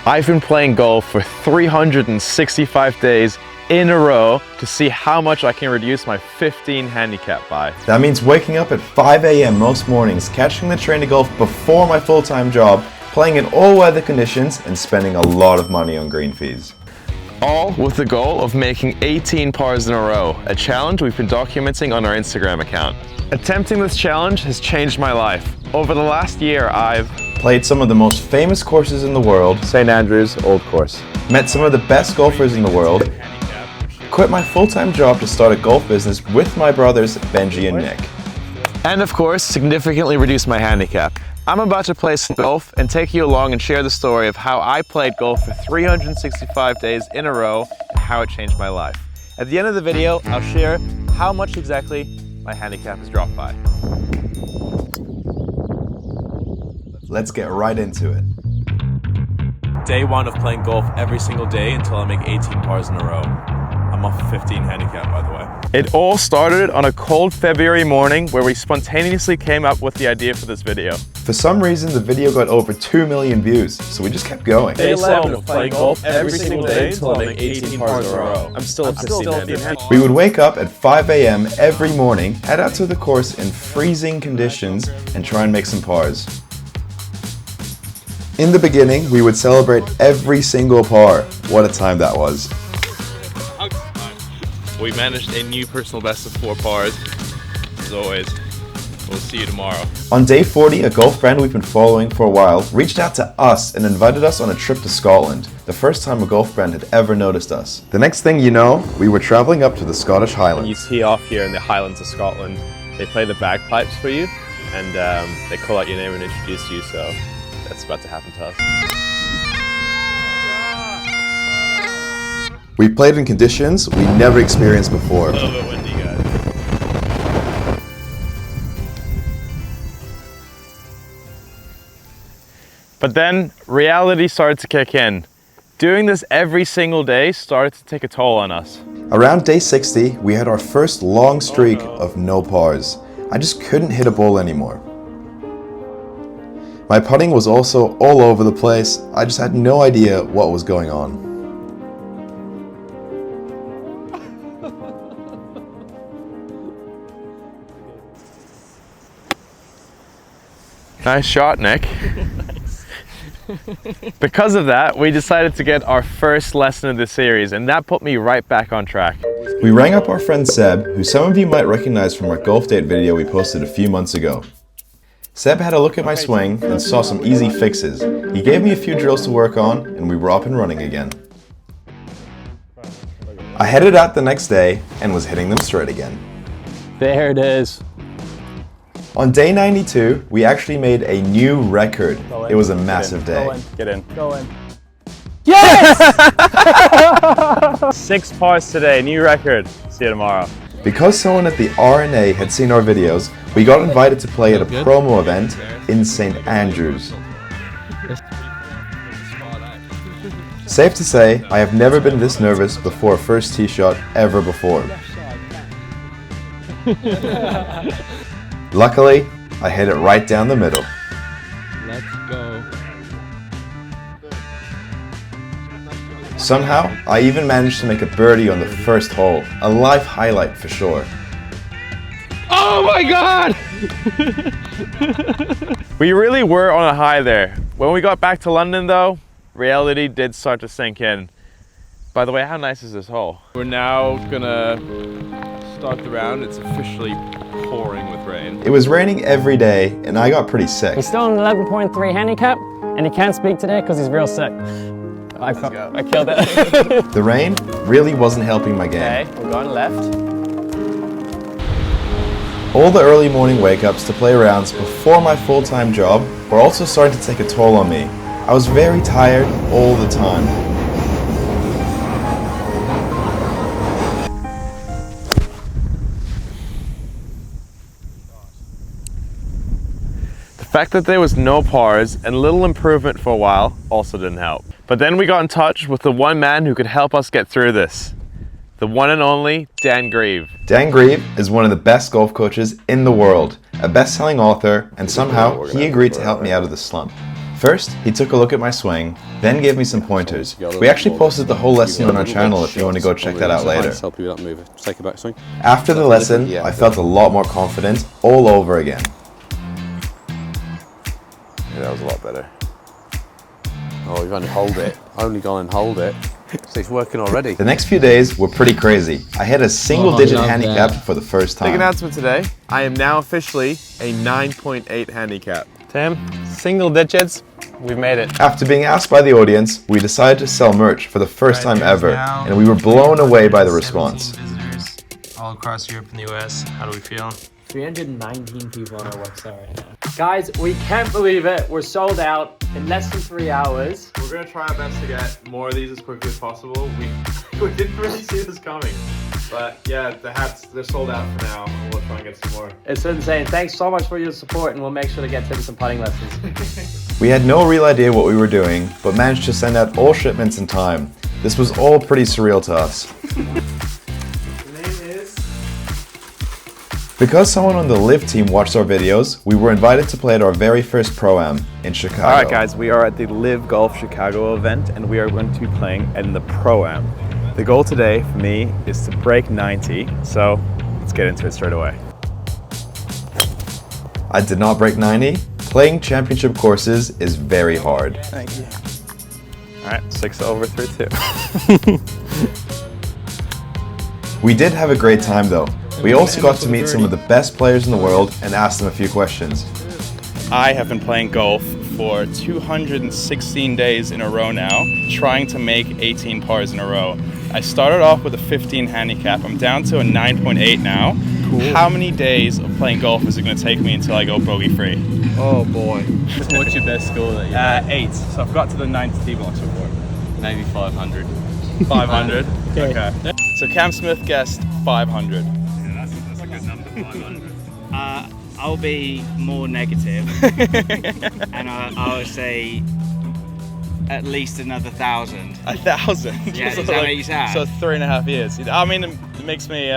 I've been playing golf for 365 days in a row to see how much I can reduce my 15 handicap by. That means waking up at 5 a.m. most mornings, catching the train to golf before my full-time job, playing in all weather conditions, and spending a lot of money on green fees. All with the goal of making 18 pars in a row, a challenge we've been documenting on our Instagram account. Attempting this challenge has changed my life. Over the last year, I've played some of the most famous courses in the world, St. Andrews Old Course, met some of the best golfers in the world, quit my full-time job to start a golf business with my brothers Benji and Nick, and of course, significantly reduced my handicap. I'm about to play some golf and take you along and share the story of how I played golf for 365 days in a row and how it changed my life. At the end of the video, I'll share how much exactly my handicap has dropped by. Let's get right into it. Day one of playing golf every single day until I make 18 pars in a row. I'm off a 15 handicap, by the way. It all started on a cold February morning where we spontaneously came up with the idea for this video. For some reason, the video got over 2 million views, so we just kept going. Day 11 of playing golf every single day until I make 18 pars in a row. I'm still a 15 handicap. We would wake up at 5 a.m. every morning, head out to the course in freezing conditions, and try and make some pars. In the beginning, we would celebrate every single par. What a time that was. We managed a new personal best of 4 pars. As always, we'll see you tomorrow. On day 40, a golf brand we've been following for a while reached out to us and invited us on a trip to Scotland. The first time a golf brand had ever noticed us. The next thing you know, we were traveling up to the Scottish Highlands. You tee off here in the Highlands of Scotland. They play the bagpipes for you, and they call out your name and introduce you, so that's about to happen to us. We played in conditions we never experienced before. A little bit windy, guys. But then reality started to kick in. Doing this every single day started to take a toll on us. Around day 60, we had our first long streak of no pars. I just couldn't hit a ball anymore. My putting was also all over the place. I just had no idea what was going on. Nice shot, Nick. Because of that, we decided to get our first lesson of the series, and that put me right back on track. We rang up our friend Seb, who some of you might recognize from our golf date video we posted a few months ago. Seb had a look at my swing and saw some easy fixes. He gave me a few drills to work on, and we were up and running again. I headed out the next day and was hitting them straight again. There it is. On day 92, we actually made a new record. It was a massive day. Get in. Go in. Yes! 6 pars today, new record. See you tomorrow. Because someone at the RNA had seen our videos, we got invited to play at a promo event in St. Andrews. Safe to say, I have never been this nervous before a first tee shot ever before. Luckily, I hit it right down the middle. Let's go. Somehow, I even managed to make a birdie on the first hole. A life highlight for sure. Oh my god! We really were on a high there. When we got back to London though, reality did start to sink in. By the way, how nice is this hole? We're now gonna start the round. It's officially pouring with rain. It was raining every day, and I got pretty sick. He's still on an 11.3 handicap, and he can't speak today because he's real sick. I killed it. The rain really wasn't helping my game. Okay, we're going left. All the early morning wake-ups to play rounds before my full-time job were also starting to take a toll on me. I was very tired all the time. The fact that there was no pars and little improvement for a while also didn't help. But then we got in touch with the one man who could help us get through this. The one and only Dan Grieve. Dan Grieve is one of the best golf coaches in the world, a best-selling author, and somehow he agreed to help me out of the slump. First, he took a look at my swing, then gave me some pointers. We actually posted the whole lesson on our channel if you want to go check that out later. After the lesson, I felt a lot more confident all over again. Yeah, that was a lot better. Oh, you've only hold it. Only gone and hold it. So it's working already. The next few days were pretty crazy. I hit a single-digit handicap for the first time. Big announcement today. I am now officially a 9.8 handicap. Tim, single digits, we've made it. After being asked by the audience, we decided to sell merch for the first time ever, and we were blown away by the response. Visitors all across Europe and the US. How do we feel? 319 people on our website right now. Guys, we can't believe it. We're sold out in less than 3 hours. We're gonna try our best to get more of these as quickly as possible. We didn't really see this coming. But yeah, the hats, they're sold out for now. We'll try and get some more. It's insane. Thanks so much for your support, and we'll make sure to get Tim some putting lessons. We had no real idea what we were doing, but managed to send out all shipments in time. This was all pretty surreal to us. Because someone on the Live team watched our videos, we were invited to play at our very first Pro-Am in Chicago. Alright guys, we are at the Live Golf Chicago event and we are going to be playing in the Pro-Am. The goal today for me is to break 90, so let's get into it straight away. I did not break 90. Playing championship courses is very hard. Thank you. Alright, 6 over through 2. We did have a great time though. We also got to meet some of the best players in the world and ask them a few questions. I have been playing golf for 216 days in a row now, trying to make 18 pars in a row. I started off with a 15 handicap. I'm down to a 9.8 now. Cool. How many days of playing golf is it going to take me until I go bogey free? Oh boy. What's your best score that you 8. So I've got to the 9th tee box before. Maybe 500. 500? Okay. So Cam Smith guessed 500. That's a good number, 500. I'll be more negative, and I would say at least another 1,000. 1,000? Yeah, does that make you sad? So 3.5 years. I mean, it makes me,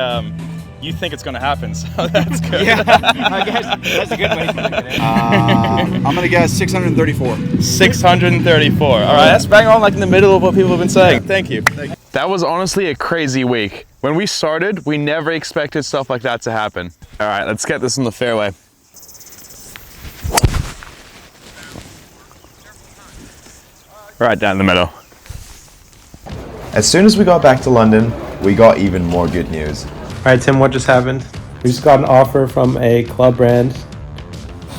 you think it's going to happen, so that's good. Yeah, I guess that's a good way to look at it. I'm going to guess 634. 634. All right, that's bang on like in the middle of what people have been saying. Thank you. That was honestly a crazy week. When we started, we never expected stuff like that to happen. All right, let's get this in the fairway. Right down the middle. As soon as we got back to London, we got even more good news. All right, Tim, what just happened? We just got an offer from a club brand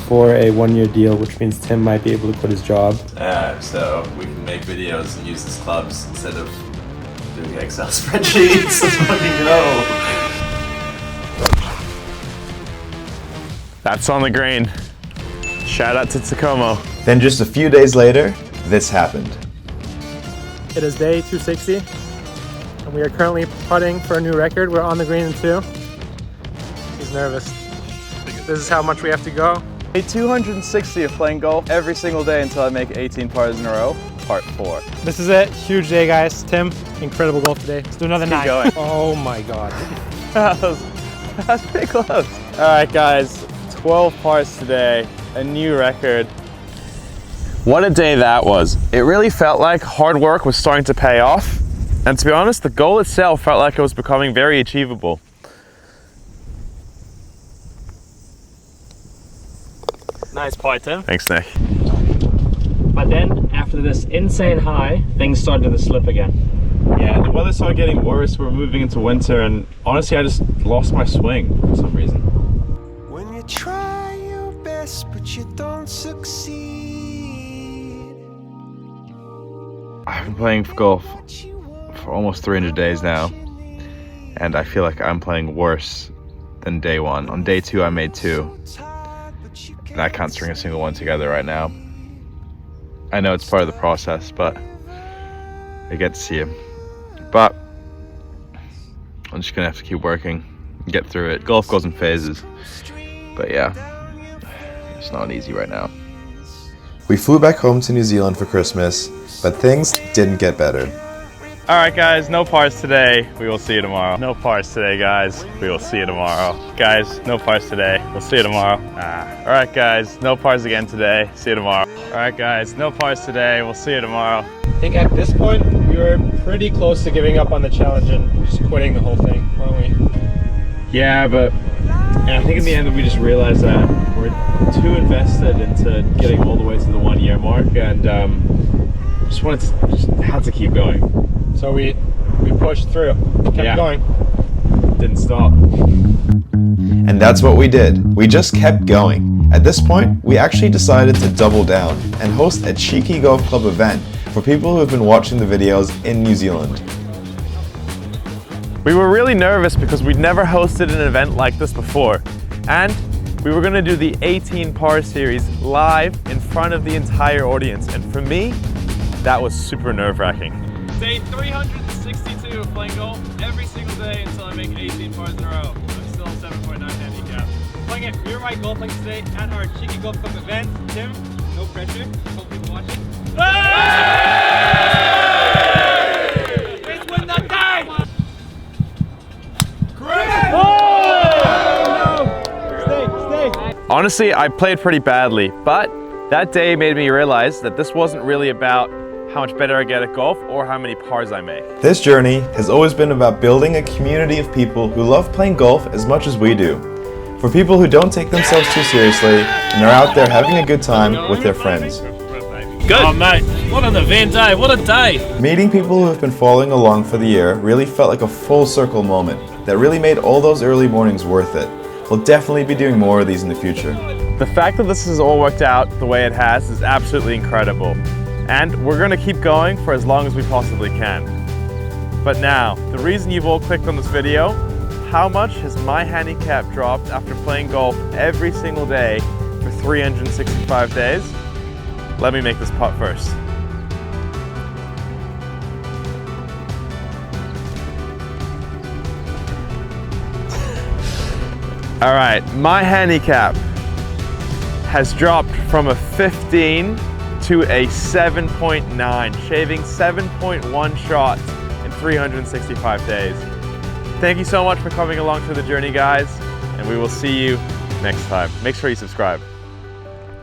for a 1-year deal, which means Tim might be able to quit his job. So we can make videos and use these clubs instead of doing Excel spreadsheets. Let's fucking go. That's on the green. Shout out to Tacoma. Then just a few days later, this happened. It is day 260, and we are currently putting for a new record. We're on the green in 2. He's nervous. This is how much we have to go. Day 260 of playing golf every single day until I make 18 pars in a row, part 4. This is it. Huge day, guys. Tim, incredible golf today. Let's do another 9. Going. Oh my God. That's pretty close. All right, guys, 12 pars today, a new record. What a day that was. It really felt like hard work was starting to pay off. And to be honest, the goal itself felt like it was becoming very achievable. Nice putt, Tim. Thanks, Nick. But then, after this insane high, things started to slip again. Yeah, the weather started getting worse. We're moving into winter, and honestly, I just lost my swing for some reason. When you try your best, but you don't succeed. I've been playing golf for almost 300 days now, and I feel like I'm playing worse than day 1. On day 2, I made 2. And I can't string a single one together right now. I know it's part of the process, but I get to see him. But I'm just gonna have to keep working and get through it. Golf goes in phases, but yeah, it's not easy right now. We flew back home to New Zealand for Christmas, but things didn't get better. All right, guys, no pars today. We will see you tomorrow. No pars today, guys. We will see you tomorrow. Guys, no pars today. We'll see you tomorrow. All right, guys, no pars again today. See you tomorrow. All right, guys, no pars today. We'll see you tomorrow. I think at this point, we were pretty close to giving up on the challenge and just quitting the whole thing, weren't we? Yeah, but I think in the end we just realized that we're too invested into getting all the way to the 1 year mark, and just had to keep going. So we pushed through, kept going. Didn't stop. And that's what we did. We just kept going. At this point, we actually decided to double down and host a cheeky golf club event for people who have been watching the videos in New Zealand. We were really nervous because we'd never hosted an event like this before, and we were going to do the 18 par series live in front of the entire audience, and for me, that was super nerve-wracking. Day 362 of playing golf every single day until I make 18 pars in a row. I'm still 7.9 handicap. Playing at Pure White Golf Links today at our Cheeky Golf Club event. Tim, no pressure. Hope people watching. It's win the day! Honestly, I played pretty badly, but that day made me realize that this wasn't really about how much better I get at golf or how many pars I make. This journey has always been about building a community of people who love playing golf as much as we do. For people who don't take themselves too seriously and are out there having a good time with their friends. Good. Oh, mate, what an event, eh? What a day. Meeting people who have been following along for the year really felt like a full circle moment that really made all those early mornings worth it. We'll definitely be doing more of these in the future. The fact that this has all worked out the way it has is absolutely incredible. And we're going to keep going for as long as we possibly can. But now, the reason you've all clicked on this video, how much has my handicap dropped after playing golf every single day for 365 days? Let me make this putt first. All right, my handicap has dropped from a 15 to a 7.9, shaving 7.1 shots in 365 days. Thank you so much for coming along to the journey, guys, and we will see you next time. Make sure you subscribe.